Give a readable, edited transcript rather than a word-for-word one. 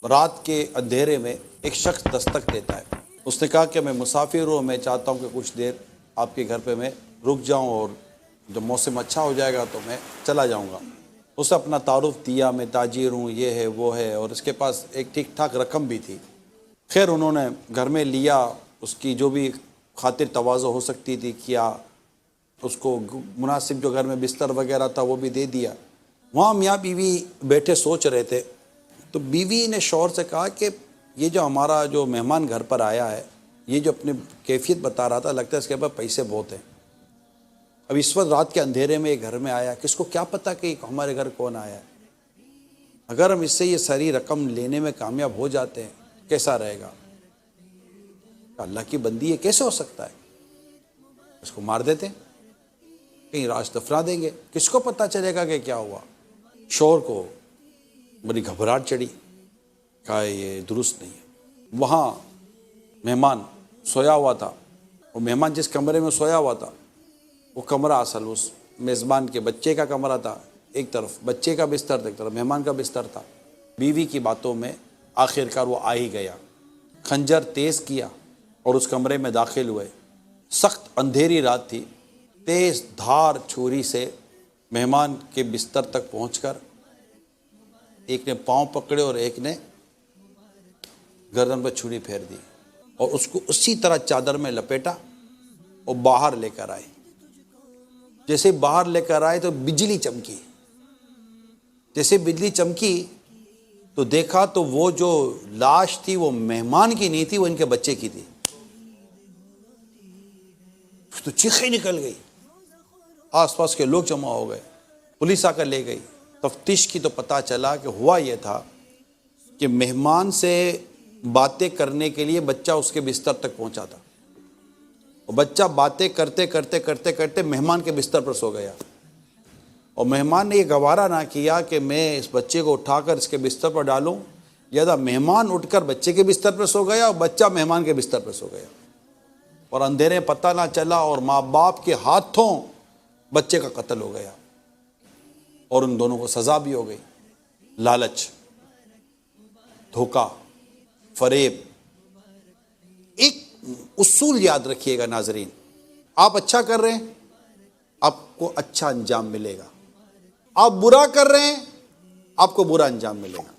رات کے اندھیرے میں ایک شخص دستک دیتا ہے. اس نے کہا کہ میں مسافر ہوں, میں چاہتا ہوں کہ کچھ دیر آپ کے گھر پہ میں رک جاؤں اور جب موسم اچھا ہو جائے گا تو میں چلا جاؤں گا. اس نے اپنا تعارف دیا, میں تاجر ہوں, یہ ہے وہ ہے, اور اس کے پاس ایک ٹھیک ٹھاک رقم بھی تھی. خیر انہوں نے گھر میں لیا, اس کی جو بھی خاطر تواضع ہو سکتی تھی کیا, اس کو مناسب جو گھر میں بستر وغیرہ تھا وہ بھی دے دیا. وہاں میاں بیوی بیٹھے سوچ رہے تھے تو بیوی نے شوہر سے کہا کہ یہ جو ہمارا جو مہمان گھر پر آیا ہے, یہ جو اپنی کیفیت بتا رہا تھا, لگتا ہے اس کے پاس پیسے بہت ہیں. اب اس وقت رات کے اندھیرے میں یہ گھر میں آیا, کس کو کیا پتہ کہ ہمارے گھر کون آیا ہے. اگر ہم اس سے یہ ساری رقم لینے میں کامیاب ہو جاتے ہیں کیسا رہے گا؟ اللہ کی بندی یہ کیسے ہو سکتا ہے؟ اس کو مار دیتے ہیں, کہیں راز دفنا دیں گے, کس کو پتہ چلے گا کہ کیا ہوا. شوہر کو بڑی گھبراہٹ چڑھی, کہا یہ درست نہیں ہے. وہاں مہمان سویا ہوا تھا, وہ مہمان جس کمرے میں سویا ہوا تھا وہ کمرہ اصل اس میزبان کے بچے کا کمرہ تھا. ایک طرف بچے کا بستر تھا, ایک طرف مہمان کا بستر تھا. بیوی کی باتوں میں آخرکار وہ آ ہی گیا, خنجر تیز کیا اور اس کمرے میں داخل ہوئے. سخت اندھیری رات تھی. تیز دھار چھری سے مہمان کے بستر تک پہنچ کر ایک نے پاؤں پکڑے اور ایک نے گردن پر چھری پھیر دی اور اس کو اسی طرح چادر میں لپیٹا اور باہر لے کر آئے. جیسے باہر لے کر آئے تو بجلی چمکی. جیسے بجلی چمکی تو دیکھا تو وہ جو لاش تھی وہ مہمان کی نہیں تھی, وہ ان کے بچے کی تھی. تو چیخیں نکل گئی, آس پاس کے لوگ جمع ہو گئے, پولیس آ کر لے گئی. تفتیش کی تو پتہ چلا کہ ہوا یہ تھا کہ مہمان سے باتیں کرنے کے لیے بچہ اس کے بستر تک پہنچا تھا, اور بچہ باتیں کرتے کرتے کرتے کرتے مہمان کے بستر پر سو گیا. اور مہمان نے یہ گوارا نہ کیا کہ میں اس بچے کو اٹھا کر اس کے بستر پر ڈالوں, یا مہمان اٹھ کر بچے کے بستر پر سو گیا اور بچہ مہمان کے بستر پر سو گیا, اور اندھیرے پتہ نہ چلا, اور ماں باپ کے ہاتھوں بچے کا قتل ہو گیا, اور ان دونوں کو سزا بھی ہو گئی. لالچ, دھوکہ, فریب. ایک اصول یاد رکھیے گا ناظرین, آپ اچھا کر رہے ہیں آپ کو اچھا انجام ملے گا, آپ برا کر رہے ہیں آپ کو برا انجام ملے گا.